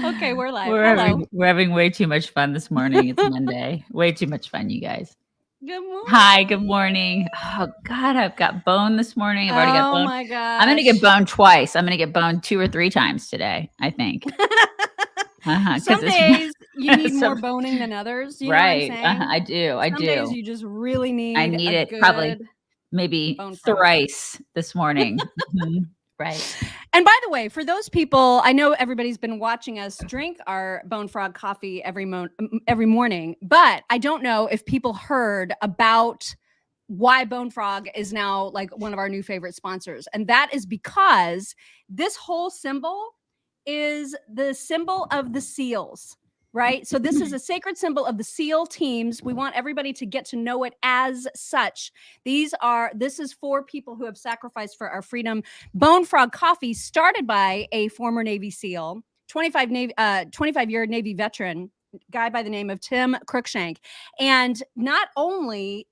Okay, we're live. Hello. We're having way too much fun this morning. It's Monday. Way too much fun, you guys. Good morning. Hi, good morning. Oh God, I've got bone this morning. I've already got bone. My gosh. I'm gonna get boned twice. I'm gonna get boned 2 or 3 times today, I think. Some days you need more boning than others. You know what I'm saying? I do. Some days you just really need. I need it probably maybe thrice this morning. Right. And by the way, for those people, I know everybody's been watching us drink our Bone Frog coffee every morning, but I don't know if people heard about why Bone Frog is now like one of our new favorite sponsors. And that is because this whole symbol is the symbol of the SEALs. Right. So this is a sacred symbol of the SEAL teams. We want everybody to get to know it as such. This is for people who have sacrificed for our freedom. Bone Frog Coffee, started by a former Navy SEAL, 25-year Navy veteran, guy by the name of Tim Cruikshank. And not only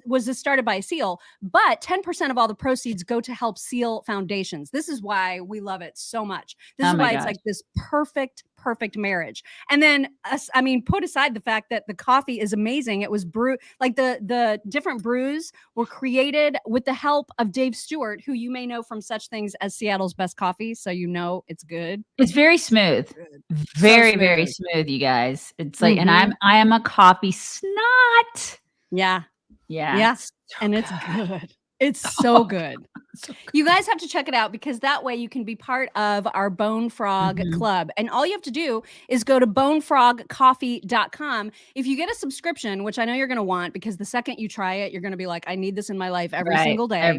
was this started by a SEAL, but 10% of all the proceeds go to help SEAL foundations. This is why we love it so much. This is why it's like this perfect marriage. And then, put aside the fact that the coffee is amazing. It was brewed, like the different brews were created with the help of Dave Stewart, who you may know from such things as Seattle's Best Coffee. So you know it's good. It's very smooth. Very, very smooth, you guys. It's like, and I am a coffee snot. Yeah. So and it's good. It's so good. You guys have to check it out because that way you can be part of our Bone Frog Club. And all you have to do is go to bonefrogcoffee.com. If you get a subscription, which I know you're going to want, because the second you try it, you're going to be like, I need this in my life every single day.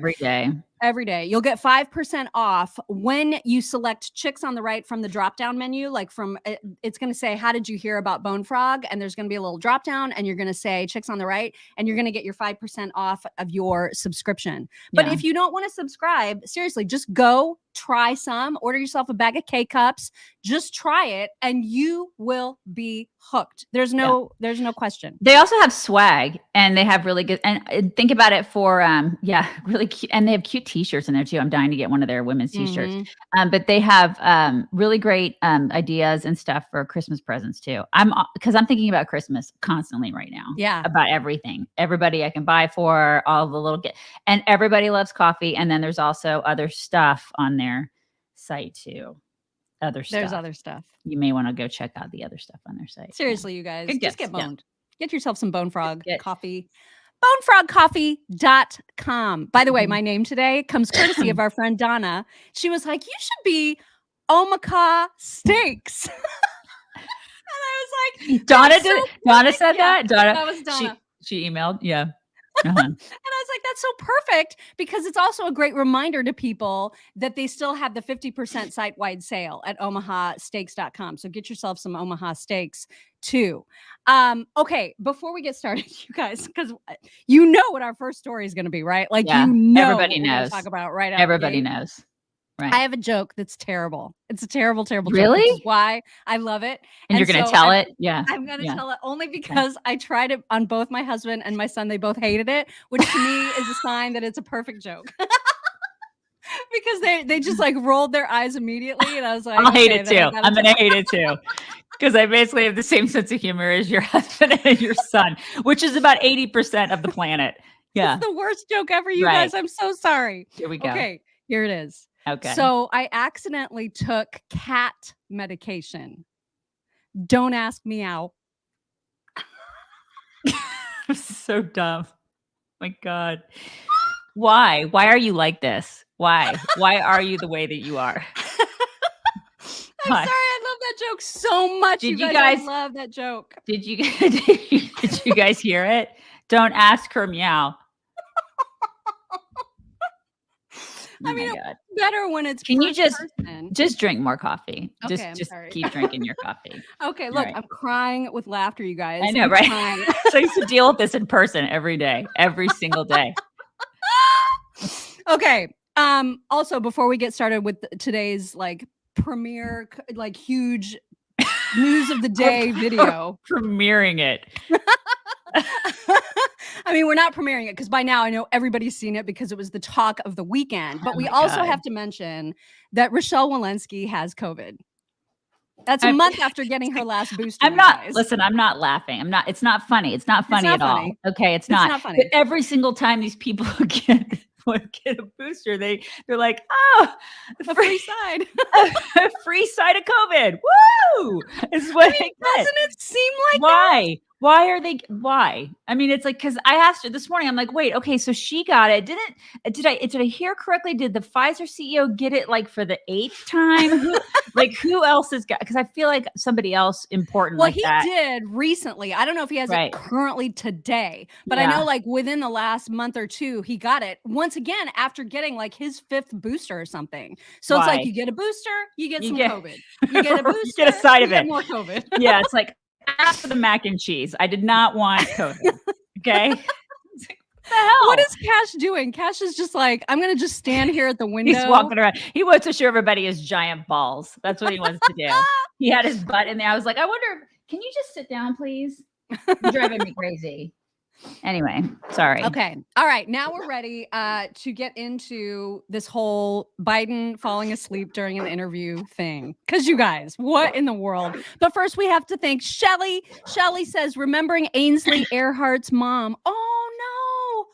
Every day. You'll get 5% off when you select Chicks on the Right from the drop-down menu. It's going to say, how did you hear about Bone Frog? And there's going to be a little drop-down and you're going to say Chicks on the Right, and you're going to get your 5% off of your subscription. But if you don't want to subscribe, seriously, just go try some, order yourself a bag of K-Cups, just try it and you will be hooked. There's no question. They also have swag and they have really good, and think about it for, really cute. And they have cute t-shirts in there too. I'm dying to get one of their women's t-shirts. But they have really great ideas and stuff for Christmas presents too. Because I'm thinking about Christmas constantly right now. Yeah. About everything. Everybody I can buy for, all the little and everybody loves coffee. And then there's also other stuff on their site too. There's other stuff. You may want to go check out the other stuff on their site. Seriously, you guys, just get boned. Get yourself some Bone Frog coffee. bonefrogcoffee.com. By the way, my name today comes courtesy of our friend Donna. She was like, you should be Omaha Steaks. And I was like, Donna said that? That was Donna. She emailed, yeah. And I was like, that's so perfect because it's also a great reminder to people that they still have the 50% site-wide sale at omahasteaks.com. So get yourself some Omaha Steaks too. Okay, before we get started, you guys, because you know what our first story is going to be, right? Like, everybody knows. Talk about right. Everybody knows. Right. I have a joke that's terrible. It's a terrible joke. Really? Which is why I love it. And you're going to tell it? Yeah. I'm going to tell it only because I tried it on both my husband and my son. They both hated it, which to me is a sign that it's a perfect joke. Because they just like rolled their eyes immediately. And I was like, I'll hate it too. I'm going to hate it too. Because I basically have the same sense of humor as your husband and your son, which is about 80% of the planet. Yeah. It's the worst joke ever, you guys. I'm so sorry. Here we go. Okay, here it is. Okay. So I accidentally took cat medication. Don't ask me how. I'm so dumb. My God. Why? Why are you like this? Why? Why are you the way that you are? I'm sorry. I love that joke so much. Did you guys I love that joke. Did you guys hear it? Don't ask her meow. I mean, it's better when it's. Can you just drink more coffee? Okay, just keep drinking your coffee. Okay, look, I'm crying with laughter, you guys. I know, right? So I used to deal with this in person every day, every single day. Okay. Also, before we get started with today's premiere, huge news of the day video, premiering it. I mean, we're not premiering it because by now I know everybody's seen it because it was the talk of the weekend. But Oh we my also God. have to mention that Rochelle Walensky has COVID. That's a I'm month after getting her last booster, I'm you not guys. listen, I'm not laughing. It's not funny. It's not It's funny not at all. funny. Okay, it's It's not. not But funny. every single time these people get a booster, they're like, "Oh, A free side. a free side of COVID. Woo!" Is what I mean, they get. doesn't it seem like that? Why? Why are they? Why? I mean, it's like because I asked her this morning. I'm like, wait, okay, so she got it. Did I hear correctly? Did the Pfizer CEO get it like for the 8th time? Who else has got? Because I feel like somebody else important Well, like he that. did recently. I don't know if he has it Right. currently today, but I Yeah. know like within the last month or two, he got it once again after getting like his 5th booster or something. So it's like Why? you get a booster, you get You some get COVID. You get a you booster, get a side you of get it. more COVID. Yeah, it's like after the mac and cheese. I did not want COVID. Okay. It's like, what the hell? What is Cash doing? Cash is just like, I'm gonna just stand here at the window. He's walking around. He wants to show everybody his giant balls. That's what he wants to do. He had his butt in there. I was like, I wonder, can you just sit down, please? You're driving me crazy. Anyway, sorry. Okay. All right. Now we're ready to get into this whole Biden falling asleep during an interview thing. Because you guys, what in the world? But first, we have to thank Shelly. Shelly says, remembering Ainsley Earhart's mom. Oh,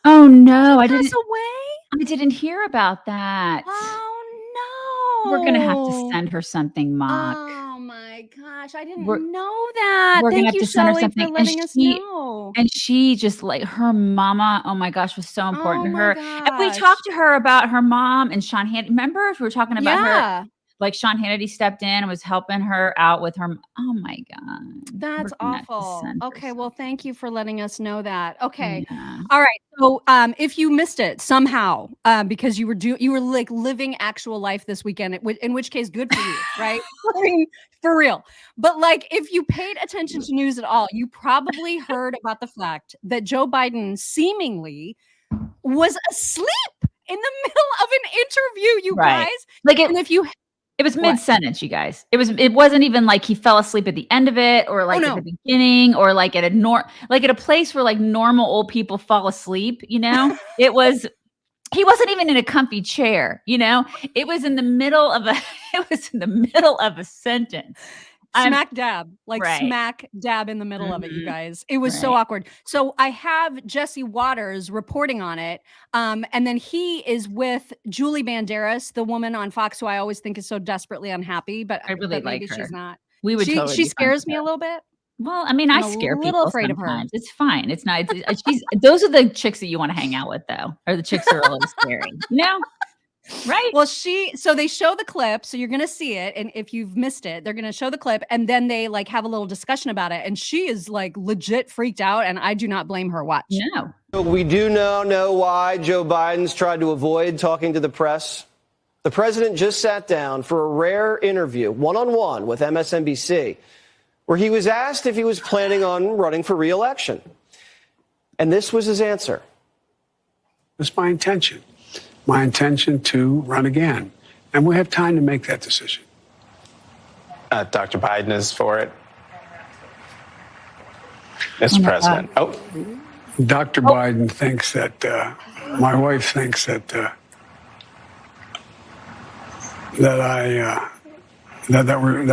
Oh no, no. Pass away? I didn't hear about that. Oh, no. We're gonna have to send her something, Mock. Oh, my gosh. I didn't We're- know that. We're gonna Thank have you, to send her Shelly, something. for letting us know. And she just like her mama, oh my gosh, was so important to Oh, my her. And we gosh. talked to her about her mom and Sean Hannity. Remember, we were talking about her. Yeah. Like Sean Hannity stepped in and was helping her out with her. Oh my God. That's We're gonna have to awful. send her Okay, well, thank you for letting us know that. Okay. Yeah. All right. So, if you missed it somehow, because you were like living actual life this weekend, in which case, good for you, right? I mean, for real. But like, if you paid attention to news at all, you probably heard about the fact that Joe Biden seemingly was asleep in the middle of an interview, you Right. guys. Like And if you it was What? mid-sentence, you guys. It wasn't even like he fell asleep at the end of it or like no. at the beginning or like at a place where like normal old people fall asleep, you know? He wasn't even in a comfy chair, you know? It was in the middle of a sentence. Smack dab, like Right. smack dab in the middle of it, you Mhm. guys. It was so Right. awkward. So I have Jesse Waters reporting on it. And then he is with Julie Banderas, the woman on Fox who I always think is so desperately unhappy, but I really maybe like her. she's not. We would totally She be friends scares with me her. a little bit. Well, I mean, I I'm a scare little people afraid of her. sometimes. It's fine. It's not. Those are the chicks that you want to hang out with, though, or the chicks that are a little scary. You know, right? Well, so they show the clip, so you're gonna see it, and if you've missed it, they're gonna show the clip, and then they like have a little discussion about it, and she is like legit freaked out, and I do not blame her. Watch. No. We do now know why Joe Biden's tried to avoid talking to the press. The president just sat down for a rare interview, one-on-one with MSNBC, where he was asked if he was planning on running for re-election. And this was his answer. It's my intention to run again. And we have time to make that decision. Dr. Biden is for it. Mr. President. Dr. Biden thinks that, my wife thinks that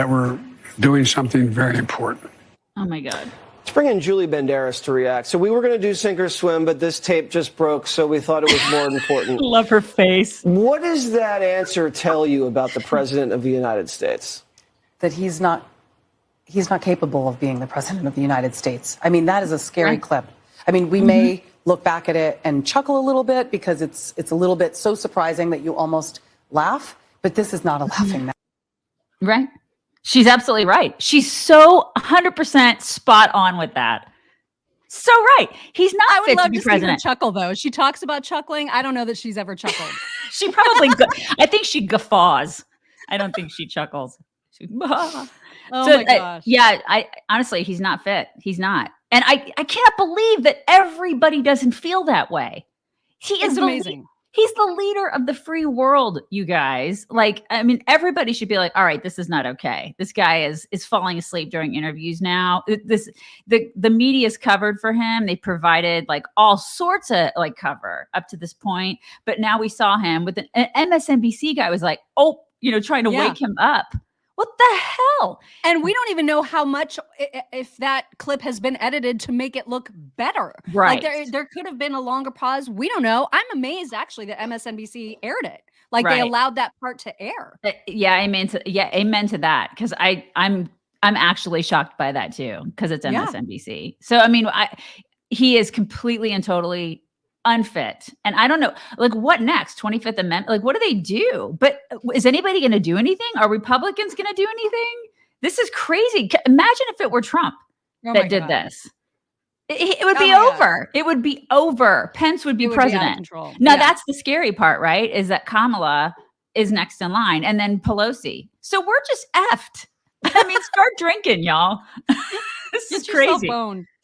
we're doing something very important. Oh my God. Let's bring in Julie Banderas to react. So we were going to do sink or swim, but this tape just broke, so we thought it was more important. Love her face. What does that answer tell you about the president of the United States? That he's not capable of being the president of the United States. I mean, that is a scary clip. I mean, we may look back at it and chuckle a little bit because it's a little bit so surprising that you almost laugh, but this is not a laughing matter. Right. She's absolutely right. She's so 100% spot on with that. So right. He's not I would fit love to be to see her president. chuckle though. She talks about chuckling. I don't know that she's ever chuckled. She probably, I think she guffaws. I don't think she chuckles. Oh my gosh. Yeah, honestly, he's not fit. He's not. And I cannot believe that everybody doesn't feel that way. It's amazing. He's the leader of the free world, you guys. Like, I mean, everybody should be like, all right, this is not okay. This guy is falling asleep during interviews now. The media's covered for him. They provided like all sorts of like cover up to this point. But now we saw him with an MSNBC guy was like, oh, trying to wake him up. What the hell? And we don't even know how much, if that clip has been edited to make it look better. Right. Like there could have been a longer pause. We don't know. I'm amazed actually that MSNBC aired it. Like they allowed that part to air. Amen to that. Because I'm actually shocked by that too. Because it's MSNBC. Yeah. So I mean, he is completely and totally unfit. And I don't know, like what next? 25th Amendment? Like what do they do? But is anybody going to do anything? Are Republicans going to do anything? This is crazy. Imagine if it were Trump that did this. It would be over. It would be over. Pence would be president. Now that's the scary part, right? Is that Kamala is next in line and then Pelosi. So we're just effed. I mean, start drinking, y'all. This is crazy.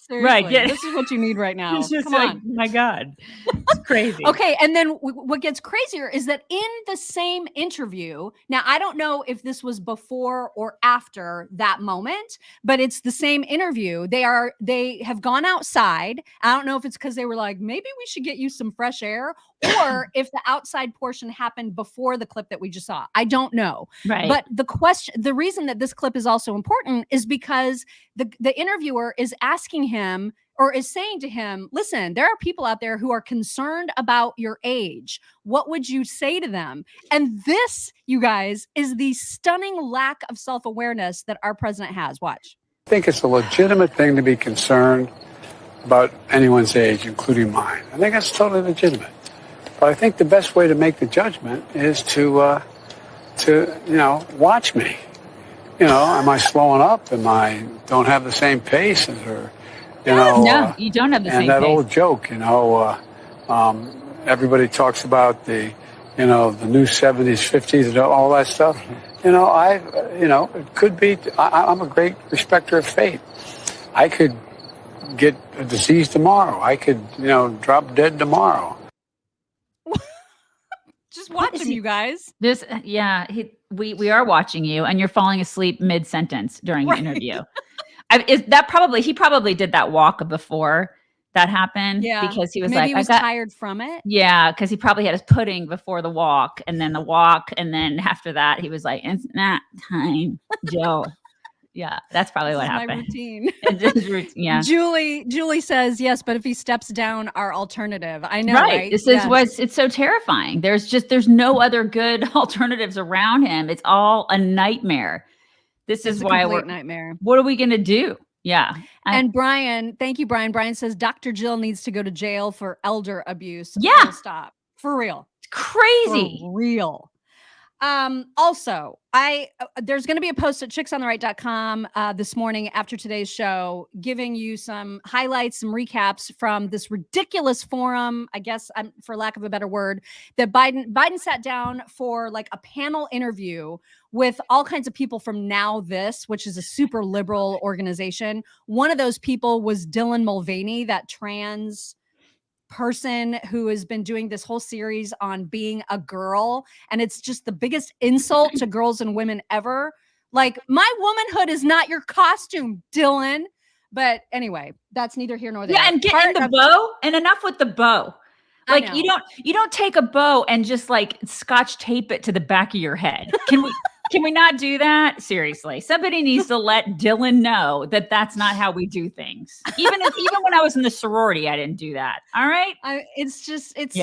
Seriously, right. This is what you need right now. Come on. My God. It's crazy. Okay. And then what gets crazier is that in the same interview, now I don't know if this was before or after that moment, but it's the same interview. They have gone outside. I don't know if it's because they were like, maybe we should get you some fresh air, or if the outside portion happened before the clip that we just saw. I don't know. Right. But the reason that this clip is also important is because the interviewer is asking him or is saying to him, listen, there are people out there who are concerned about your age. What would you say to them? And this, you guys, is the stunning lack of self-awareness that our president has. Watch. I think it's a legitimate thing to be concerned about anyone's age, including mine. I think that's totally legitimate. But I think the best way to make the judgment is to watch me. Am I slowing up? Don't have the same pace as her? No, you don't have the same pace. And that pace. old joke, everybody talks about the new 70s, 50s, and all that stuff. It could be. I'm a great respecter of fate. I could get a disease tomorrow. I could, drop dead tomorrow. Just watch him, you guys. We are watching you, and you're falling asleep mid-sentence during an interview. He probably did that walk before that happened. Yeah, because he was tired from it. Yeah, because he probably had his pudding before the walk, and then the walk, and then after that, he was like, "It's not time, Joe." Yeah, that's probably what happened. My routine. Yeah. Julie says yes, but if he steps down, our alternative. I know, right? This is it's so terrifying. There's no other good alternatives around him. It's all a nightmare. This is why we're nightmare. What are we gonna do? Yeah. And Brian, thank you, Brian. Brian says Dr. Jill needs to go to jail for elder abuse. Yeah, stop for real. It's crazy. For real. Also, there's going to be a post at chicksontheright.com this morning after today's show, giving you some highlights, some recaps from this ridiculous forum, I guess, for lack of a better word, that Biden sat down for like a panel interview with all kinds of people from Now This, which is a super liberal organization. One of those people was Dylan Mulvaney, that trans person who has been doing this whole series on being a girl, and it's just the biggest insult to girls and women ever. Like, my womanhood is not your costume, Dylan. But anyway, that's neither here nor there. Yeah, and get in the bow, and enough with the bow. Like, you don't take a bow and just like scotch tape it to the back of your head. Can we not do that? Seriously, somebody needs to let Dylan know that that's not how we do things. Even when I was in the sorority, I didn't do that. All right. It's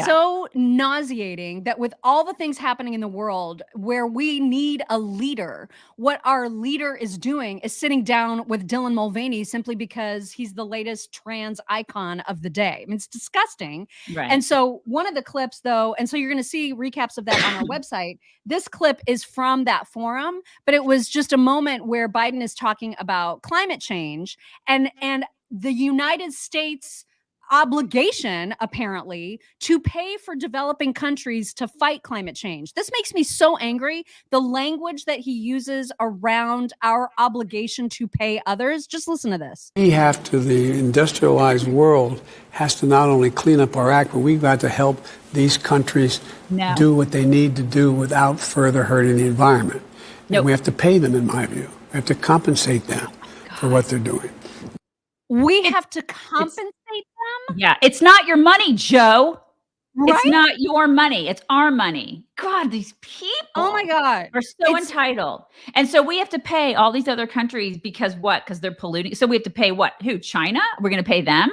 so nauseating that with all the things happening in the world where we need a leader, what our leader is doing is sitting down with Dylan Mulvaney simply because he's the latest trans icon of the day. I mean, it's disgusting. Right. And so one of the clips though, and so you're going to see recaps of that on our website. This clip is from that forum, but it was just a moment where Biden is talking about climate change and the United States obligation, apparently, to pay for developing countries to fight climate change. This makes me so angry. The language that he uses around our obligation to pay others. Just listen to this. We have to, the industrialized world has to not only clean up our act, but we've got to help these countries do what they need to do without further hurting the environment. And we have to pay them, in my view. We have to compensate them for what they're doing. We have to compensate them? Yeah, it's not your money, Joe. Right? It's not your money. It's our money. God, these people. Oh my God. Are so entitled. And so we have to pay all these other countries because what? Because they're polluting. So we have to pay what? Who? China? We're going to pay them?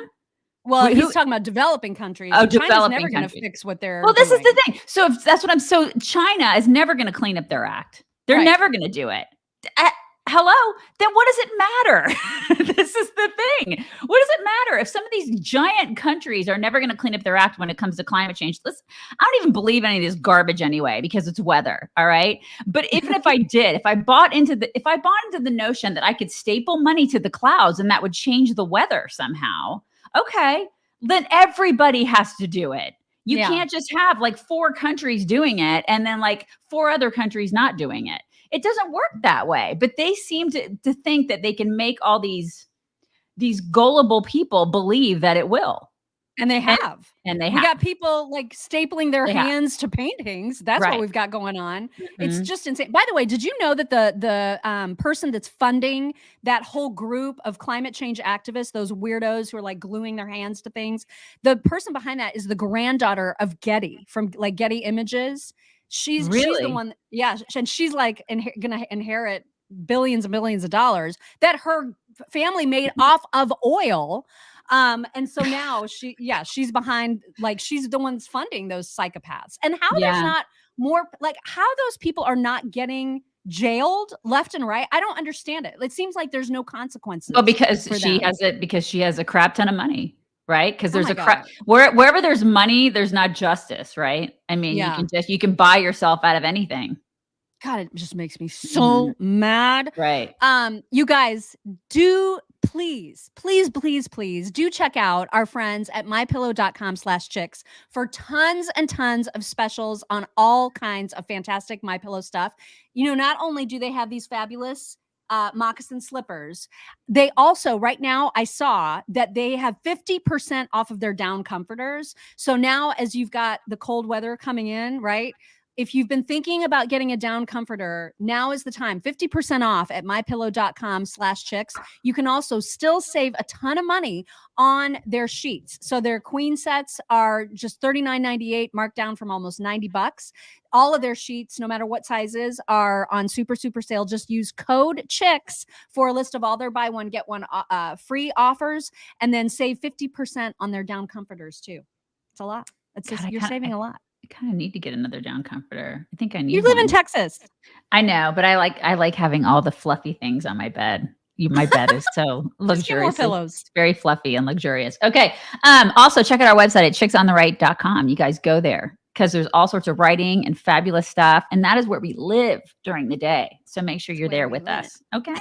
Well, he's talking about developing countries. Oh, China's never going to fix what they're Well, this doing. is the thing. So if that's what so China is never going to clean up their act. They're never going to do it. Hello? Then what does it matter? This is the thing. What does it matter if some of these giant countries are never going to clean up their act when it comes to climate change? Listen, I don't even believe any of this garbage anyway because it's weather. All right. But even if I did, if I bought into the notion that I could staple money to the clouds and that would change the weather somehow, okay, then everybody has to do it. You can't just have like 4 countries doing it and then like 4 other countries not doing it. It doesn't work that way, but they seem to think that they can make all these gullible people believe that it will. And they have. And they have. We got people like stapling their hands to paintings. That's what we've got going on. Mm-hmm. It's just insane. By the way, did you know that the person that's funding that whole group of climate change activists, those weirdos who are like gluing their hands to things, the person behind that is the granddaughter of Getty from like Getty Images. She's the one, and she's like gonna inherit billions and billions of dollars that her family made off of oil. And so now she's behind, like she's the one's funding those psychopaths. And how there's not more, like how those people are not getting jailed left and right. I don't understand it. It seems like there's no consequences. Well, because she has a crap ton of money. Right. Because there's wherever there's money, there's not justice. Right. I mean, you can buy yourself out of anything. God, it just makes me so mad. Right. You guys do please do check out our friends at mypillow.com/chicks for tons and tons of specials on all kinds of fantastic MyPillow stuff. You know, not only do they have these fabulous moccasin slippers, they also right now I saw that they have 50% off of their down comforters. So now as you've got the cold weather coming in, right? If you've been thinking about getting a down comforter, now is the time. 50% off at mypillow.com/chicks. You can also still save a ton of money on their sheets. So their queen sets are just $39.98, marked down from almost $90. All of their sheets, no matter what sizes, are on super sale. Just use code CHICKS for a list of all their buy one, get one free offers, and then save 50% on their down comforters too. It's a lot. You're saving a lot. I kind of need to get another down comforter. I think I need. You live in Texas. I know, but I like having all the fluffy things on my bed. My bed is so luxurious. More pillows. It's very fluffy and luxurious. Okay. Also check out our website at chicksontheright.com. You guys go there because there's all sorts of writing and fabulous stuff. And that is where we live during the day. So make sure you're there with us. Okay.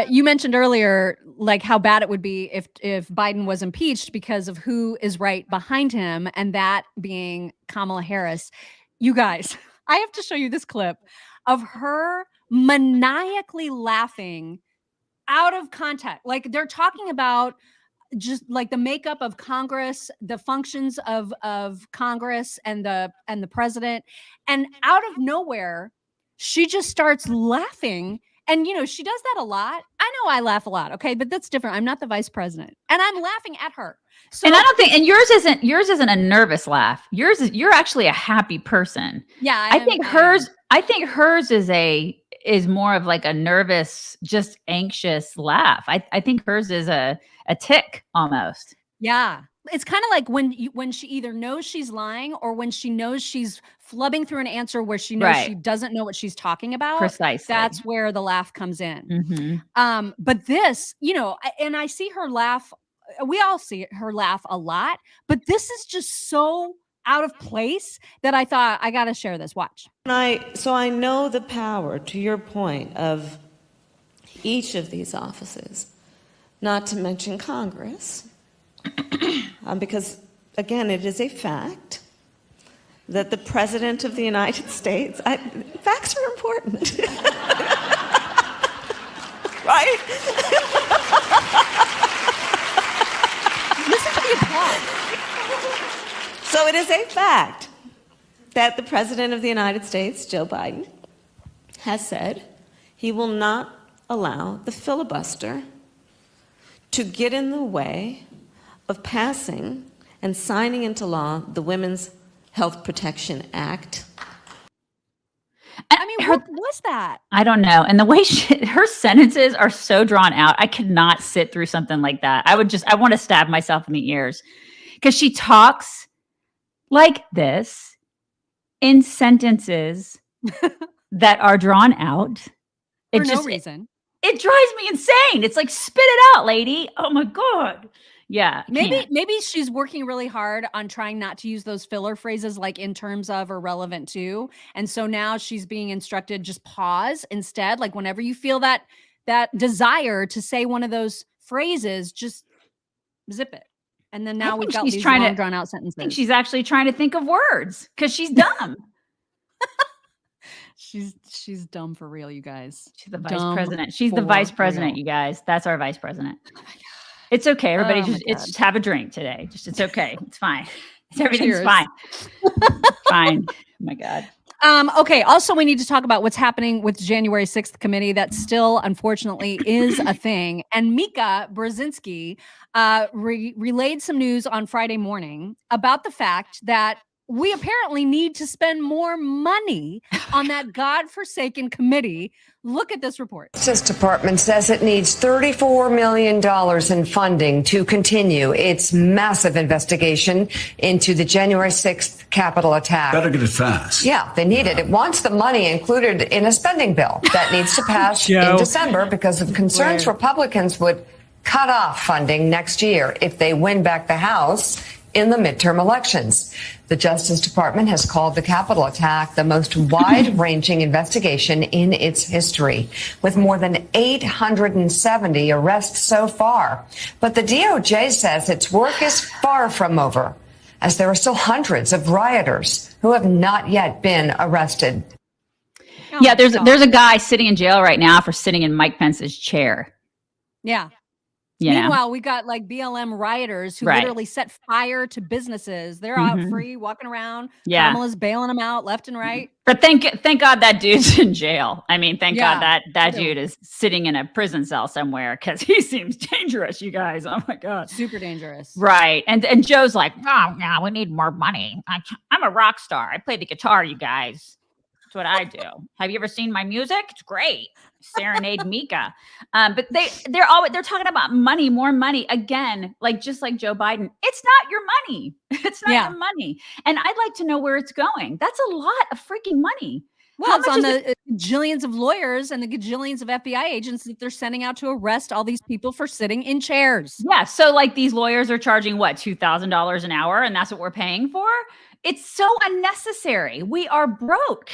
You mentioned earlier, like how bad it would be if Biden was impeached because of who is right behind him, and that being Kamala Harris. You guys, I have to show you this clip of her maniacally laughing out of context. Like they're talking about just like the makeup of Congress, the functions of Congress and the president, and out of nowhere, she just starts laughing. And, you know, she does that a lot. I know I laugh a lot. Okay. But that's different. I'm not the vice president and I'm laughing at her. So, and I don't think, and yours isn't a nervous laugh. You're actually a happy person. Yeah. I think hers is more of like a nervous, just anxious laugh. I think hers is a tick almost. Yeah. It's kind of like when she either knows she's lying or when she knows she's flubbing through an answer where she knows she doesn't know what she's talking about. Precisely. That's where the laugh comes in. Mm-hmm. But this, you know, and I see her laugh. We all see her laugh a lot, but this is just so out of place that I thought I got to share this. Watch. So I know the power, to your point, of each of these offices, not to mention Congress, because, again, it is a fact that the President of the United States, facts are important, right? Listen to the applause. So it is a fact that the President of the United States, Joe Biden, has said he will not allow the filibuster to get in the way of passing and signing into law the Women's Health Protection Act. I mean, what was that? I don't know. And the way her sentences are so drawn out, I could not sit through something like that. I want to stab myself in the ears because she talks like this in sentences that are drawn out. For no reason. It drives me insane. It's like, spit it out, lady. Oh my God. Yeah. Maybe she's working really hard on trying not to use those filler phrases like in terms of or relevant to. And so now she's being instructed, just pause instead. Like whenever you feel that desire to say one of those phrases, just zip it. And then now we've got these long drawn out sentences. I think she's actually trying to think of words because she's dumb. She's dumb for real, you guys. She's the vice president. She's the vice president, you guys. That's our vice president. Oh my God. It's okay. Everybody just have a drink today. It's okay. It's fine. Everything's fine. Fine. Oh my God. Okay. Also, we need to talk about what's happening with January 6th committee. That still, unfortunately, is a thing. And Mika Brzezinski relayed some news on Friday morning about the fact that we apparently need to spend more money on that godforsaken committee. Look at this report. The Justice Department says it needs $34 million in funding to continue its massive investigation into the January 6th Capitol attack. Better get it fast. Yeah, they need it. It wants the money included in a spending bill that needs to pass in December because of concerns Republicans would cut off funding next year if they win back the House in the midterm elections. The Justice Department has called the Capitol attack the most wide-ranging investigation in its history, with more than 870 arrests so far. But the DOJ says its work is far from over, as there are still hundreds of rioters who have not yet been arrested. Yeah, there's a guy sitting in jail right now for sitting in Mike Pence's chair. Yeah. Meanwhile, we got like BLM rioters who literally set fire to businesses. They're out free, walking around. Yeah. Kamala's bailing them out left and right. But thank God that dude's in jail. I mean, thank God that dude is sitting in a prison cell somewhere because he seems dangerous, you guys. Oh my God. Super dangerous. Right. And Joe's like, oh, yeah, we need more money. I'm a rock star. I play the guitar, you guys. That's what I do. Have you ever seen my music? It's great. Serenade Mika. But they're talking about money, more money again, just like Joe Biden. It's not your money. It's not your money. And I'd like to know where it's going. That's a lot of freaking money. Well, it's on the gajillions of lawyers and the gajillions of FBI agents that they're sending out to arrest all these people for sitting in chairs. Yeah. So these lawyers are charging what, $2,000 an hour, and that's what we're paying for? It's so unnecessary. We are broke.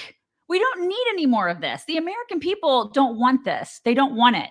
We don't need any more of this. The American people don't want this. They don't want it.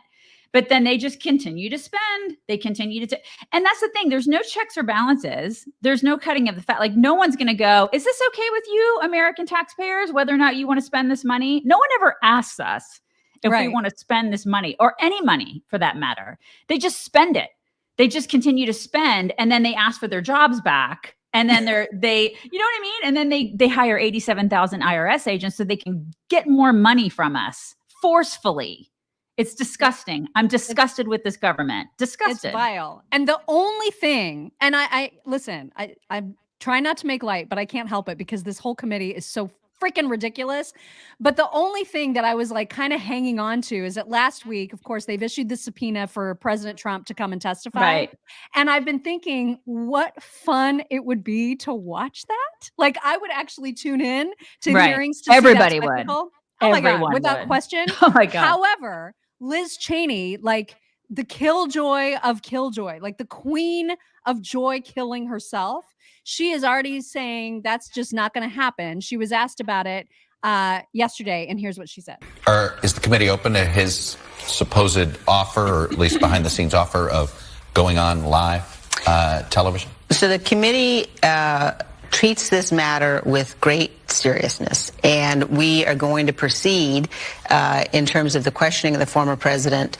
But then they just continue to spend. They continue to and that's the thing. There's no checks or balances. There's no cutting of the fat. No one's going to go, is this okay with you, American taxpayers, whether or not you want to spend this money? No one ever asks us if we want to spend this money or any money for that matter. They just spend it. They just continue to spend. And then they ask for their jobs back. And then they, you know what I mean? And then they hire 87,000 IRS agents so they can get more money from us forcefully. It's disgusting. I'm disgusted with this government. Disgusted. It's vile. And the only thing, and I listen, I'm trying not to make light, but I can't help it because this whole committee is so freaking ridiculous. But the only thing that I was kind of hanging on to is that last week, of course, they've issued the subpoena for President Trump to come and testify. Right. And I've been thinking what fun it would be to watch that. I would actually tune in to hearings to everybody see that would. spectacle. Oh my Everyone God, without would. question. Oh my God. However, Liz Cheney, the killjoy of killjoy, the queen of joy killing herself, she is already saying that's just not going to happen. She was asked about it yesterday, and here's what she said. Is the committee open to his supposed offer, or at least behind the scenes offer, of going on live television? So the committee treats this matter with great seriousness, and we are going to proceed in terms of the questioning of the former president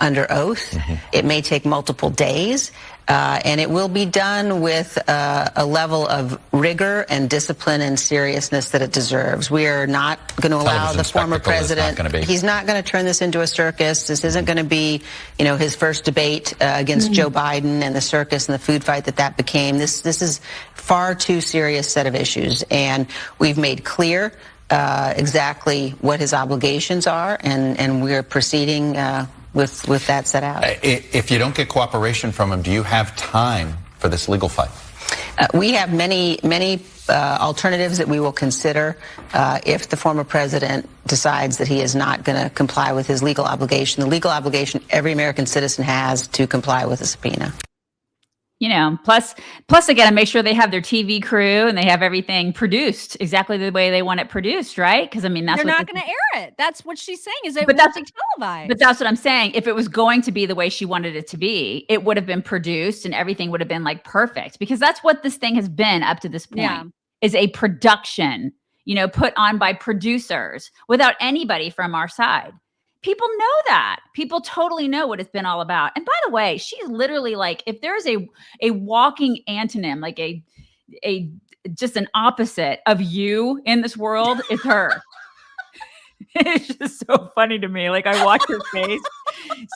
under oath. It may take multiple days, and it will be done with a level of rigor and discipline and seriousness that it deserves. We are not going to allow the former president. He's not going to turn this into a circus. This isn't going to be, his first debate against Joe Biden and the circus and the food fight that became. This is far too serious set of issues, and we've made clear exactly what his obligations are, and we're proceeding with that set out. If you don't get cooperation from him, do you have time for this legal fight? We have many alternatives that we will consider if the former president decides that he is not going to comply with his legal obligation, the legal obligation every American citizen has to comply with a subpoena. Plus again, make sure they have their TV crew and they have everything produced exactly the way they want it produced, right? Because that's they're not going to air it. That's what she's saying. Is it but won't be televised? But that's what I'm saying. If it was going to be the way she wanted it to be, it would have been produced and everything would have been like perfect. Because that's what this thing has been up to this point, is a production, put on by producers without anybody from our side. People know that. People totally know what it's been all about. And by the way, she's literally like, if there's a walking antonym, like a just an opposite of you in this world, it's her. It's just so funny to me. Like, I watch her face.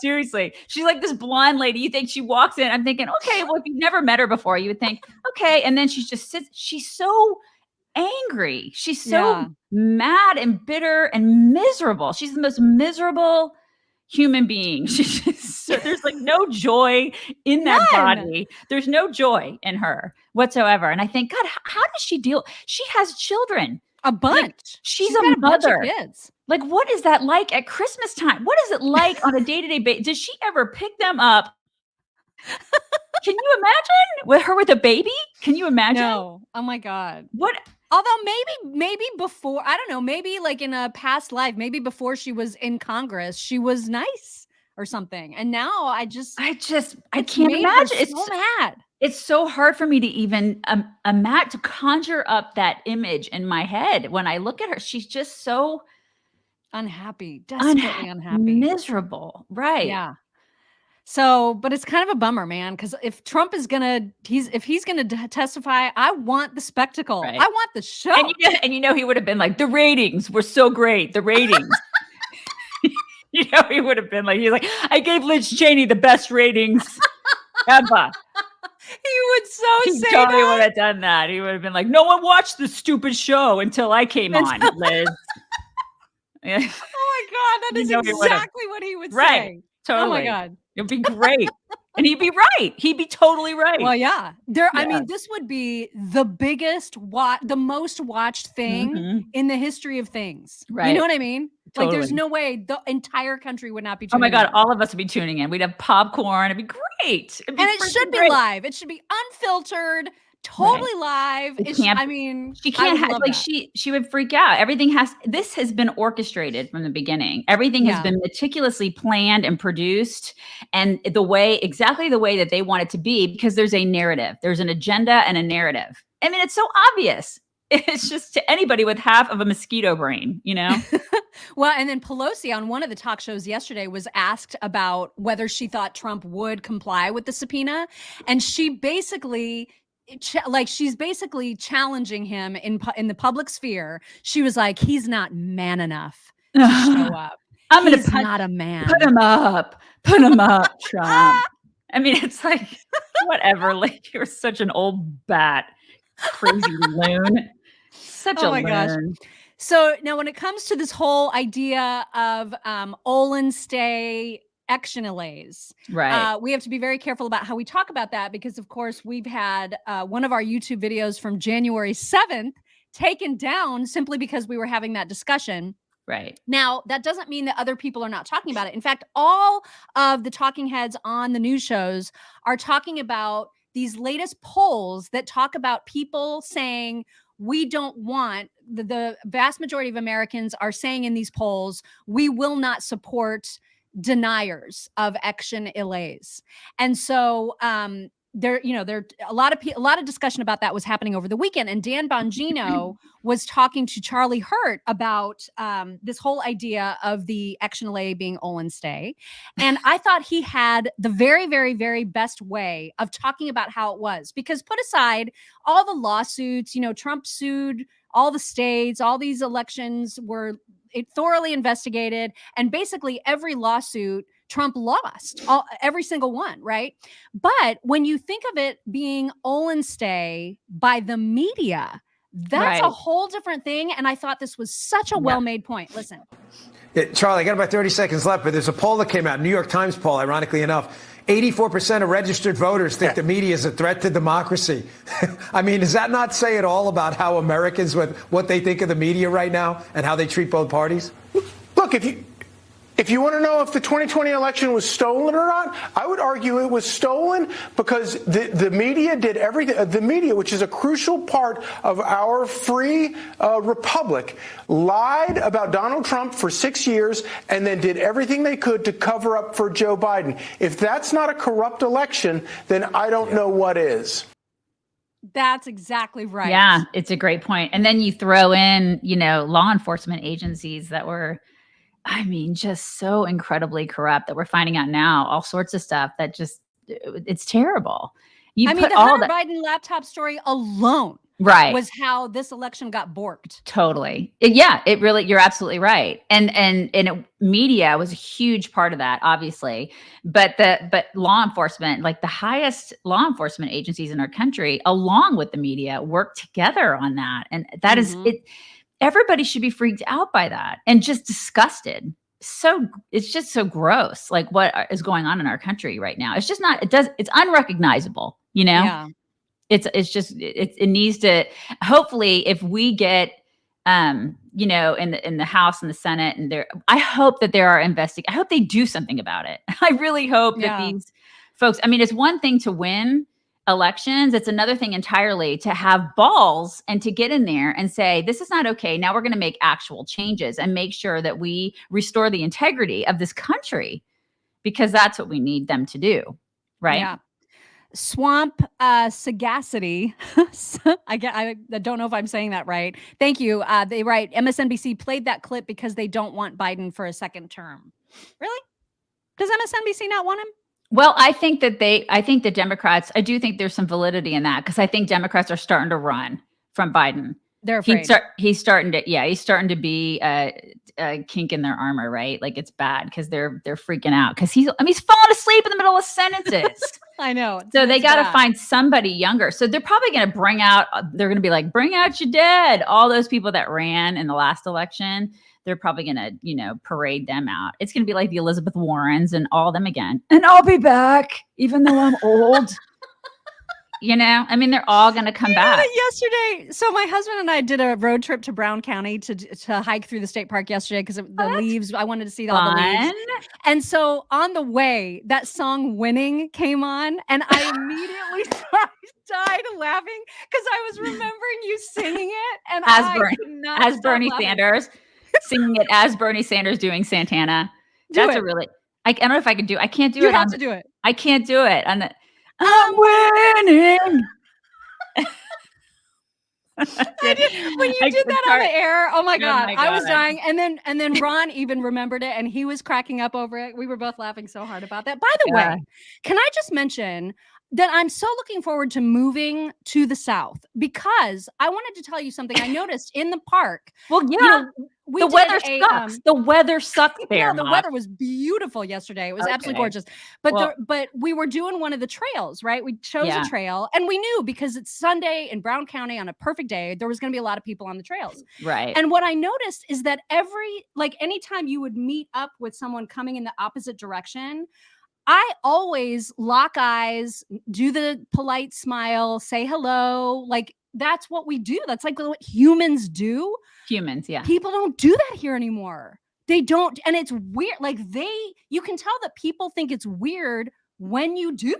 Seriously. She's like this blonde lady. You think she walks in, I'm thinking, okay, well, if you've never met her before, you would think, okay. And then she just sits. She's so angry. She's so mad and bitter and miserable. She's the most miserable human being. She's just there's like no joy in that body. There's no joy in her whatsoever. And I think, God, how does she deal? She has children. A bunch. Like, she's a mother. Bunch of kids. Like, what is that like at Christmas time? What is it like on a day-to-day basis? Does she ever pick them up? Can you imagine with her with a baby? Can you imagine? No. Oh my God. What? Although maybe before, I don't know, maybe like in a past life, maybe before she was in Congress, she was nice or something. And now I can't imagine. It's so mad. It's so hard for me to even to conjure up that image in my head. When I look at her, she's just so unhappy, desperately unhappy, miserable. Right. Yeah. So, but it's kind of a bummer, man, because if Trump is if he's gonna testify, I want the spectacle. Right. I want the show. And he would have been like, the ratings were so great. The ratings. He would have been like, he's like, I gave Liz Cheney the best ratings ever. He would say totally would have done that. He would have been like, no one watched this stupid show until I came on, Liz. Oh my God, that is exactly what he would say. Totally. Oh my God. It'd be great. And he'd be right. He'd be totally right. Well, yeah. I mean, this would be the biggest, the most watched thing in the history of things. Right. You know what I mean? Totally. Like, there's no way the entire country would not be tuning in. Oh my God, all of us would be tuning in. We'd have popcorn. It'd be great. It should be live. It should be unfiltered, totally live. She can't have, like, she would freak out. This has been orchestrated from the beginning. Everything has been meticulously planned and produced, and exactly the way that they want it to be, because there's a narrative. There's an agenda and a narrative. I mean, it's so obvious. It's just to anybody with half of a mosquito brain, Well, and then Pelosi on one of the talk shows yesterday was asked about whether she thought Trump would comply with the subpoena. And she basically, she's basically challenging him in the public sphere. She was like, he's not man enough to show up. He's not a man. Put him up, Trump. I mean, it's like, whatever. Like, you're such an old bat, crazy loon. Such a loon. Gosh. So now when it comes to this whole idea of Olin stay actionalays, right? We have to be very careful about how we talk about that, because of course we've had one of our YouTube videos from January 7th taken down simply because we were having that discussion. Right. Now, that doesn't mean that other people are not talking about it. In fact, all of the talking heads on the news shows are talking about these latest polls that talk about people saying, we don't want, the vast majority of Americans are saying in these polls, we will not support deniers of action ilays. And so there a lot of discussion about that was happening over the weekend, and Dan Bongino was talking to Charlie Hurt about this whole idea of the Action-LA being Olin stay, and I thought he had the very, very, very best way of talking about how it was, because put aside all the lawsuits, Trump sued all the states, all these elections were thoroughly investigated, and basically every lawsuit Trump lost, every single one, right? But when you think of it being Olin stay by the media, that's a whole different thing. And I thought this was such a well-made point. Listen. Yeah, Charlie, I got about 30 seconds left, but there's a poll that came out, New York Times poll, ironically enough. 84% of registered voters think the media is a threat to democracy. I mean, does that not say it all about how Americans, what they think of the media right now and how they treat both parties? Look, if you want to know if the 2020 election was stolen or not, I would argue it was stolen because the media did everything. The media, which is a crucial part of our free republic, lied about Donald Trump for 6 years and then did everything they could to cover up for Joe Biden. If that's not a corrupt election, then I don't know what is. That's exactly right. Yeah, it's a great point. And then you throw in, law enforcement agencies that were, just so incredibly corrupt that we're finding out now, all sorts of stuff that it's terrible. The Hunter Biden laptop story alone was how this election got borked. Totally. You're absolutely right. And media was a huge part of that, obviously. But law enforcement, like the highest law enforcement agencies in our country, along with the media, work together on that. And that is it. Everybody should be freaked out by that and just disgusted. It's just so gross. Like what is going on in our country right now? It's just not, it's unrecognizable, Yeah. It needs to, hopefully if we get, in the House and the Senate and I hope that there are I hope they do something about it. I really hope that these folks, it's one thing to win elections. It's another thing entirely to have balls and to get in there and say, this is not okay. Now we're going to make actual changes and make sure that we restore the integrity of this country, because that's what we need them to do. Right. Yeah. Swamp Sagacity. I don't know if I'm saying that right. Thank you. They write, MSNBC played that clip because they don't want Biden for a second term. Really? Does MSNBC not want him? Well, I think the Democrats, I do think there's some validity in that, because I think Democrats are starting to run from Biden. They're afraid. He's starting to be a kink in their armor, right? Like it's bad because they're freaking out because he's falling asleep in the middle of sentences. I know. So they got to find somebody younger. So they're probably going to they're going to be like, bring out your dead. All those people that ran in the last election, they're probably going to, parade them out. It's going to be like the Elizabeth Warrens and all them again. And I'll be back, even though I'm old. They're all going to come back. Yesterday, so my husband and I did a road trip to Brown County to hike through the state park yesterday because the leaves, I wanted to see all the leaves. And so on the way, that song Winning came on, and I immediately died laughing because I was remembering you singing it. And as Bernie Sanders, singing it as Bernie Sanders doing Santana. I don't know if I can do it. I can't do it. You have to do it. I can't do it. I'm winning. When you did that on the air, oh my God, I was dying. And then Ron even remembered it and he was cracking up over it. We were both laughing so hard about that. By the way, can I just mention that I'm so looking forward to moving to the South, because I wanted to tell you something I noticed in the park. Well, yeah. The weather sucks. The weather sucks there. Yeah, the weather was beautiful yesterday. It was absolutely gorgeous. But but we were doing one of the trails, right? We chose a trail, and we knew because it's Sunday in Brown County on a perfect day, there was going to be a lot of people on the trails. Right. And what I noticed is that anytime you would meet up with someone coming in the opposite direction, I always lock eyes, do the polite smile, say hello. Like that's what we do. That's like what humans do. Humans, yeah. People don't do that here anymore. They don't. And it's weird. Like you can tell that people think it's weird when you do.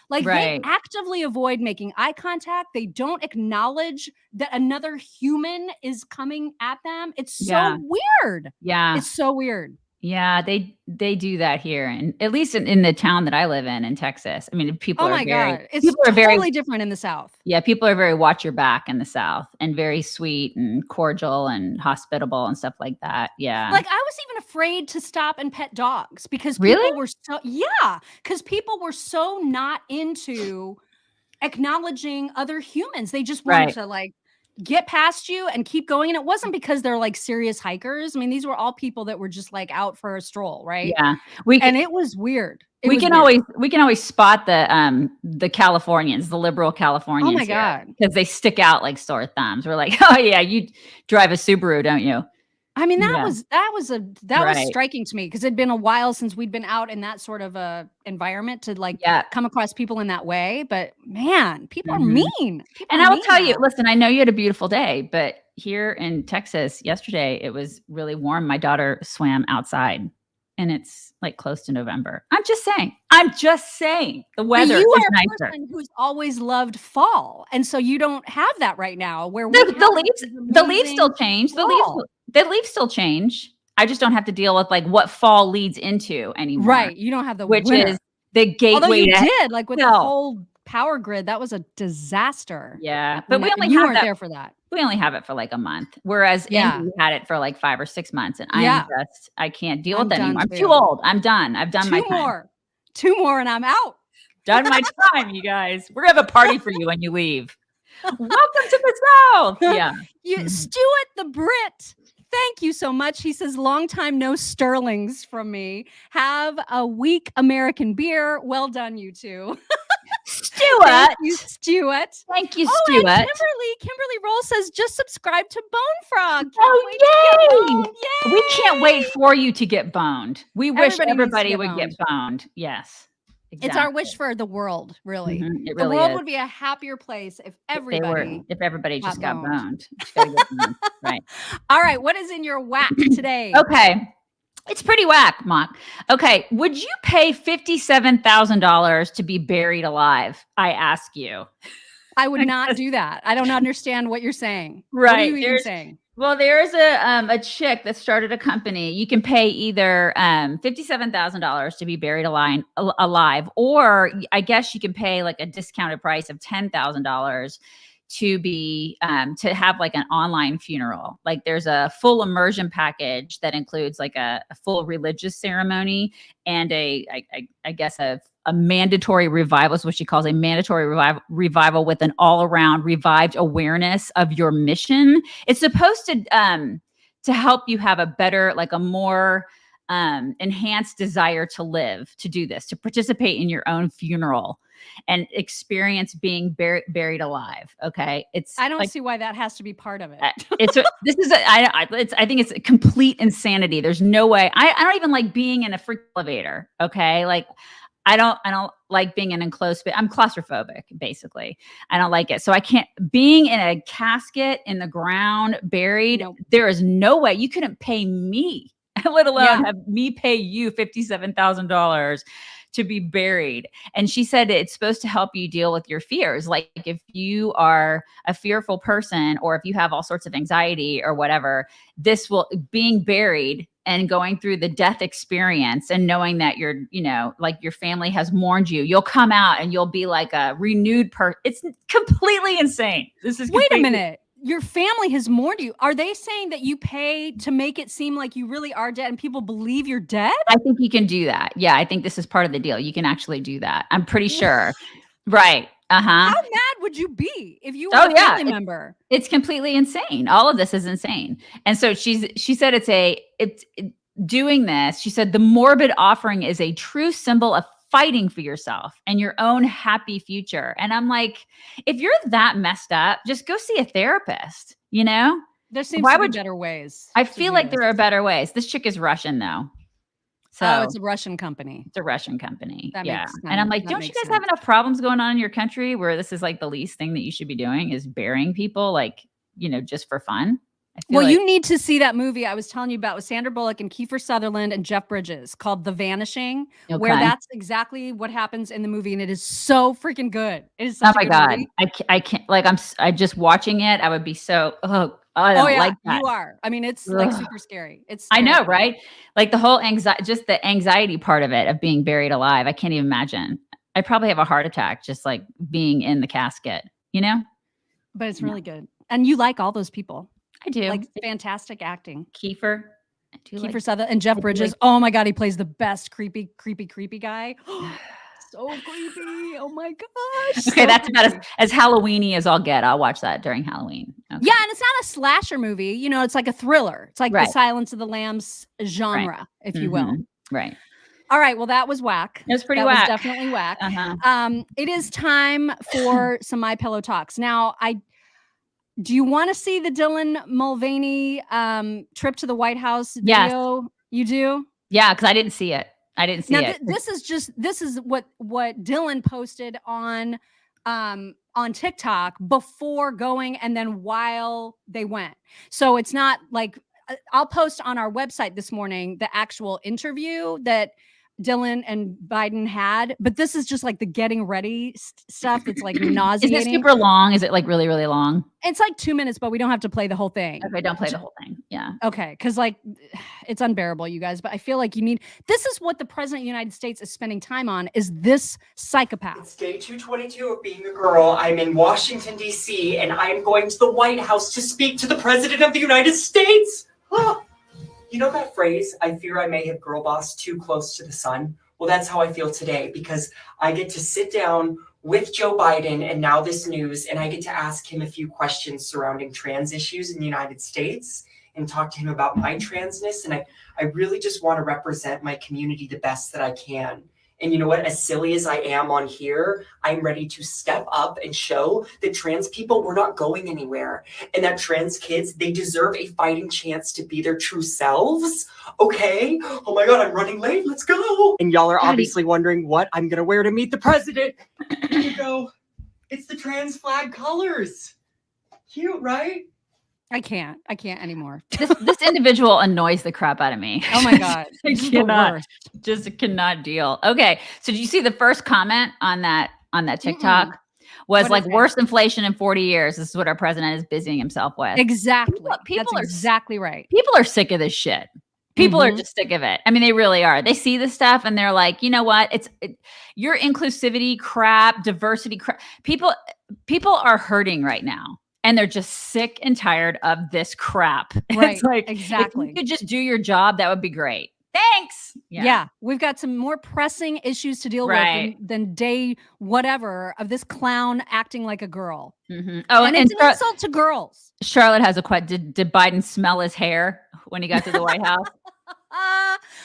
Like they actively avoid making eye contact. They don't acknowledge that another human is coming at them. It's so weird. Yeah. It's so weird. Yeah, they do that here, and at least in the town that I live in Texas. I mean, people Oh are my very God. It's people are very totally different in the South. yeah, people are very watch your back in the South and very sweet and cordial and hospitable and stuff like that. Yeah. Like, I was even afraid to stop and pet dogs because Really? people were because people were so not into acknowledging other humans. They just wanted Right. to like get past you and keep going. And it wasn't because they're like serious hikers. I mean, these were all people that were just like out for a stroll, right? Yeah. And it was weird. We can always spot the Californians, the liberal Californians. Oh my God. Because they stick out like sore thumbs. We're like, oh yeah, you drive a Subaru, don't you? I mean, that Yeah. was Right. striking to me because it'd been a while since we'd been out in that sort of a environment to like come across people in that way. But man, people are mean. People And are I will mean tell you, now. listen, I know you had a beautiful day, but here in Texas yesterday, it was really warm. My daughter swam outside and it's like close to November. I'm just saying. The But weather you is are a nicer. person who's always loved fall, and so you don't have that right now. Where we The have leaves, this the leaves amazing still change. fall. The leaves still change. I just don't have to deal with like what fall leads into anymore. Right. You don't have the Which winter. is the gateway. Although you to did, like with the hell. whole power grid, that was a disaster. Yeah, but You weren't there for that. We only have it for like a month, whereas Indy had it for like 5 or 6 months, and I can't deal with it anymore. I'm too old. I'm done. I've done my time. Two more, and I'm out. Done my time, you guys. We're gonna have a party for you when you leave. Welcome to the South. Yeah. Stuart the Brit. Thank you so much. He says, long time no Sterlings from me. Have a weak American beer. Well done, you two. Stuart. Thank you, Stuart. Thank you, Oh, Stuart. and Kimberly Roll says, just subscribe to Bone Frog. Yay! We can't wait for you to get boned. We wish everybody would get boned. Yes. Exactly. It's our wish for the world, really. It The really world is. would be a happier place if If everybody just got boned. Right. All right. What is in your whack today? Okay. It's pretty whack, Mock. Okay. Would you pay $57,000 to be buried alive? I ask you. I would not do that. I don't understand what you're saying. Right. What are you even saying? Well, there's a chick that started a company. You can pay either $57,000 to be buried alive, or I guess you can pay like a discounted price of $10,000 to be to have like an online funeral. Like there's a full immersion package that includes like a full religious ceremony and I guess a mandatory revival is what she calls a mandatory revival with an all-around revived awareness of your mission. It's supposed to help you have a better, like a more enhanced desire to live, to do this, to participate in your own funeral and experience being buried alive. Okay. I don't see why that has to be part of it. I think it's complete insanity. There's no way. I don't even like being in a freak elevator. Okay. Like I don't like being in enclosed space. I'm claustrophobic, basically. I don't like it. So I can't, being in a casket in the ground, buried, there is no way. You couldn't pay me, let alone have me pay you $57,000 to be buried. And she said it's supposed to help you deal with your fears. Like if you are a fearful person, or if you have all sorts of anxiety or whatever, being buried and going through the death experience and knowing that like your family has mourned you, you'll come out and you'll be like a renewed person. It's completely insane. Wait a minute. Your family has mourned you. Are they saying that you pay to make it seem like you really are dead and people believe you're dead? I think you can do that. Yeah, I think this is part of the deal. You can actually do that. I'm pretty sure. Right. Uh-huh. How mad would you be if you were a family member? It's completely insane. All of this is insane. And so she said it's doing this. She said the morbid offering is a true symbol of fighting for yourself and your own happy future. And I'm like, if you're that messed up, just go see a therapist, There seems to be better ways. I feel like there are better ways. This chick is Russian though. So it's a Russian company. It's a Russian company. That yeah. makes sense. And I'm like, don't you guys have enough problems going on in your country where this is like the least thing that you should be doing is burying people, like, just for fun? Well, you need to see that movie I was telling you about with Sandra Bullock and Kiefer Sutherland and Jeff Bridges called The Vanishing, where that's exactly what happens in the movie. And it is so freaking good. It is such a good movie. I can't, like, I just watching it. I would be so, I don't like that. You are. I mean, it's like super scary. It's I know, terrifying. right? Like the whole just the anxiety part of it, of being buried alive. I can't even imagine. I'd probably have a heart attack just like being in the casket, you know? But it's really good. And you like all those people. I do. Like fantastic acting. Kiefer. Kiefer Sutherland and Jeff Bridges. Oh my God, he plays the best creepy guy. So creepy. Oh my gosh. Okay, so that's about creepy. as Halloween-y as I'll get. I'll watch that during Halloween. Okay. Yeah, and it's not a slasher movie. You know, it's like a thriller. It's like the Silence of the Lambs genre, if you will. Right. All right. Well, that was whack. It was pretty that whack. Was definitely whack. Uh-huh. It is time for some My Pillow talks. Now, do you want to see the Dylan Mulvaney trip to the White House video? Yes. You do? Yeah, because I didn't see it. This is what Dylan posted on TikTok before going and then while they went. So it's not like I'll post on our website this morning the actual interview that Dylan and Biden had, but this is just like the getting ready stuff that's like nauseating. Is it super long? Is it like really, really long? It's like 2 minutes, but we don't have to play the whole thing. Okay, don't play the whole thing. Yeah. Okay, because like it's unbearable, you guys. But I feel like this is what the president of the United States is spending time on, is this psychopath. It's day 222 of being a girl. I'm in Washington, D.C., and I'm going to the White House to speak to the president of the United States. You know that phrase, I fear I may have girl bossed too close to the sun? Well, that's how I feel today, because I get to sit down with Joe Biden and now this news, and I get to ask him a few questions surrounding trans issues in the United States and talk to him about my transness. And I really just want to represent my community the best that I can. And you know what? As silly as I am on here, I'm ready to step up and show that trans people, we're not going anywhere. And that trans kids, they deserve a fighting chance to be their true selves. Okay? Oh my God, I'm running late. Let's go. And y'all are obviously wondering what I'm going to wear to meet the president. Here you go. It's the trans flag colors. Cute, right? I can't anymore. This individual annoys the crap out of me. Oh my God. I cannot deal. Okay. So did you see the first comment on that TikTok? Was like worst inflation in 40 years. This is what our president is busying himself with. Exactly. People That's exactly right. People are sick of this shit. People are just sick of it. I mean, they really are. They see this stuff and they're like, you know what? Your inclusivity crap, diversity crap. People are hurting right now. And they're just sick and tired of this crap. Right. It's like, exactly. If you could just do your job, that would be great. Thanks. Yeah. We've got some more pressing issues to deal with than day whatever of this clown acting like a girl. Mm-hmm. Oh, and it's an insult to girls. Charlotte has a question. Did Biden smell his hair when he got to the White House?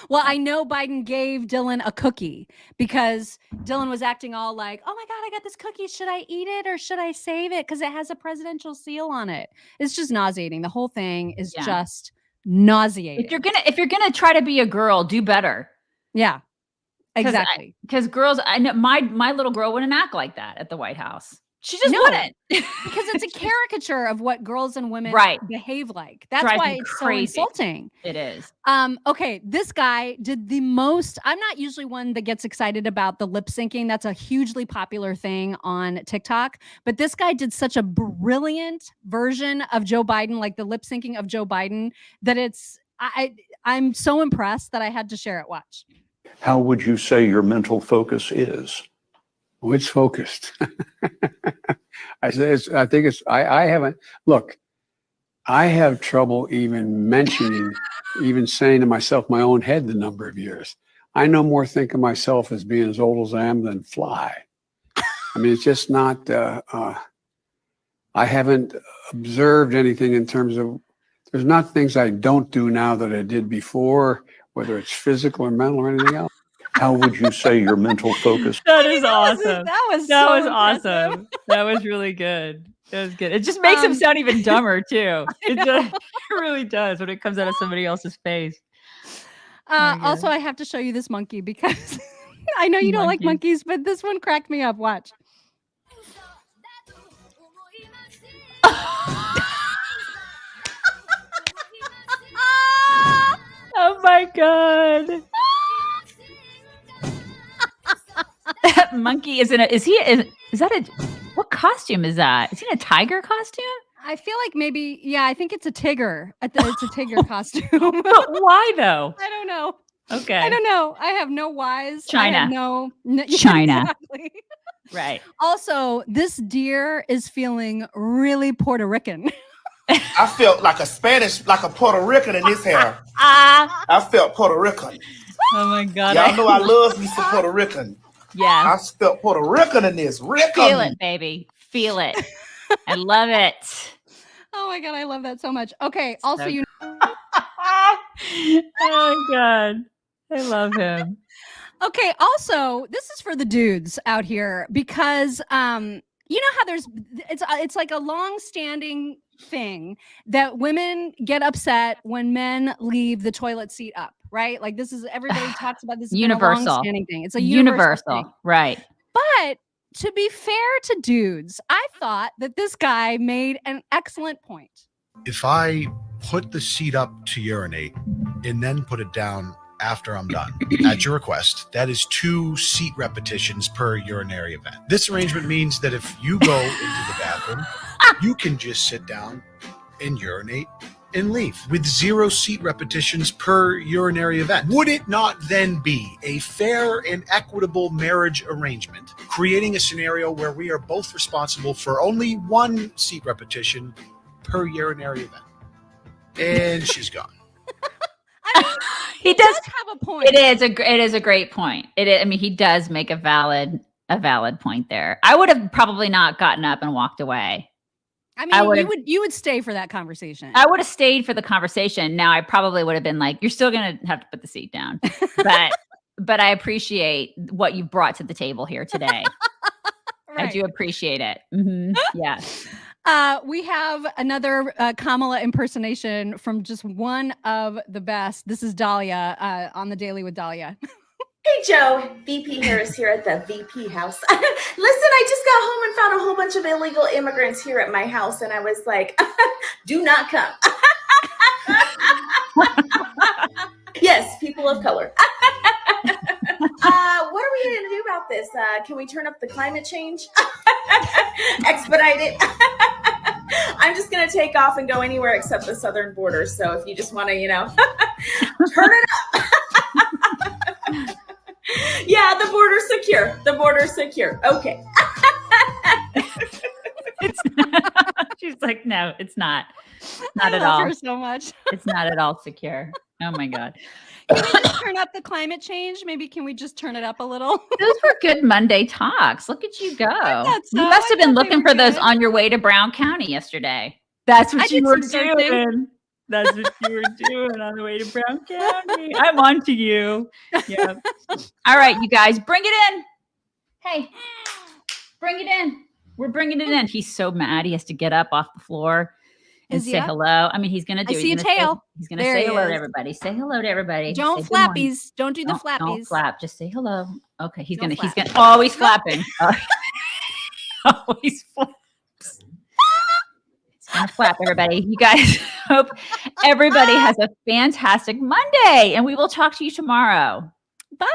Well, I know Biden gave Dylan a cookie because Dylan was acting all like, oh my God, I got this cookie. Should I eat it or should I save it? Because it has a presidential seal on it. It's just nauseating. The whole thing is just nauseating. If you're gonna try to be a girl, do better. Yeah, exactly. Because girls, I know my little girl wouldn't act like that at the White House. She just wouldn't. Because it's a caricature of what girls and women behave like. That's why it's crazy. So insulting. It is. Okay, this guy did the most. I'm not usually one that gets excited about the lip syncing. That's a hugely popular thing on TikTok. But this guy did such a brilliant version of Joe Biden, like the lip syncing of Joe Biden, that I'm so impressed that I had to share it. Watch. How would you say your mental focus is? Oh, it's focused. I haven't, look, I have trouble even mentioning, even saying to myself, my own head, the number of years. I no more think of myself as being as old as I am than fly. I mean, it's just not, I haven't observed anything in terms of, there's not things I don't do now that I did before, whether it's physical or mental or anything else. How would you say your mental focus? That is awesome. That was awesome. That was really good. That was good. It just makes him sound even dumber too. It really does when it comes out of somebody else's face. Also, I have to show you this monkey because I know you don't like monkeys, but this one cracked me up. Watch. Oh my God. That monkey is what costume is that? Is he in a tiger costume? I feel like maybe, I think it's a Tigger. It's a Tigger costume. But why though? I don't know. Okay. I don't know. I have no whys. China. I have no China. Exactly. Right. Also, this deer is feeling really Puerto Rican. I felt like a Spanish, like a Puerto Rican in this hair. I felt Puerto Rican. Oh my God. Y'all know I love me some Puerto Rican. Yeah. I felt Puerto Rican in this. Rican. Feel it, baby. Feel it. I love it. Oh my God, I love that so much. Okay, also Oh my God. I love him. Okay, also, this is for the dudes out here because you know how it's like a long-standing thing that women get upset when men leave the toilet seat up, right? Like this is everybody talks about this. Universal. A long-standing thing. It's a universal thing. Right? But to be fair to dudes, I thought that this guy made an excellent point. If I put the seat up to urinate and then put it down after I'm done, at your request, that is 2 seat repetitions per urinary event. This arrangement means that if you go into the bathroom, you can just sit down and urinate and leave with 0 seat repetitions per urinary event. Would it not then be a fair and equitable marriage arrangement, creating a scenario where we are both responsible for only 1 seat repetition per urinary event? And she's gone. He does have a point. It is a great point. I mean, he does make a valid point there. I would have probably not gotten up and walked away. I mean, you would stay for that conversation. I would have stayed for the conversation. Now I probably would have been like, you're still going to have to put the seat down. But I appreciate what you've brought to the table here today. Right. I do appreciate it. Mm-hmm. Yeah. We have another Kamala impersonation from just one of the best. This is Dahlia on The Daily with Dahlia. Hey, Joe. VP Harris here at the VP house. Listen, I just got home and found a whole bunch of illegal immigrants here at my house, and I was like, do not come. Yes, people of color. What are we going to do about this? Can we turn up the climate change? Expedite it? I'm just going to take off and go anywhere except the southern border. So if you just want to, turn it up. Yeah, the border's secure. The border's secure. Okay. She's like, no, it's not. Not I at love all. her so much. It's not at all secure. Oh my God. Can we just turn up the climate change? Maybe can we just turn it up a little? Those were good Monday talks. Look at you go. so. You must have been looking for those good. on your way to Brown County yesterday. That's what you were searching. doing. That's what you were doing on the way to Brown County. I'm on to you. Yeah. All right, you guys, bring it in. Hey, bring it in. We're bringing it in. He's so mad. He has to get up off the floor and say hello. I mean, he's going to do it. I see a tail. He's going to say hello to everybody. Say hello to everybody. Don't Say good morning. flappies. Don't do the flappies. Don't flap. Just say hello. Okay. He's going to, oh, he's flapping. Oh, he's flaps. He's going to flap, everybody. You guys, hope everybody has a fantastic Monday, and we will talk to you tomorrow. Bye.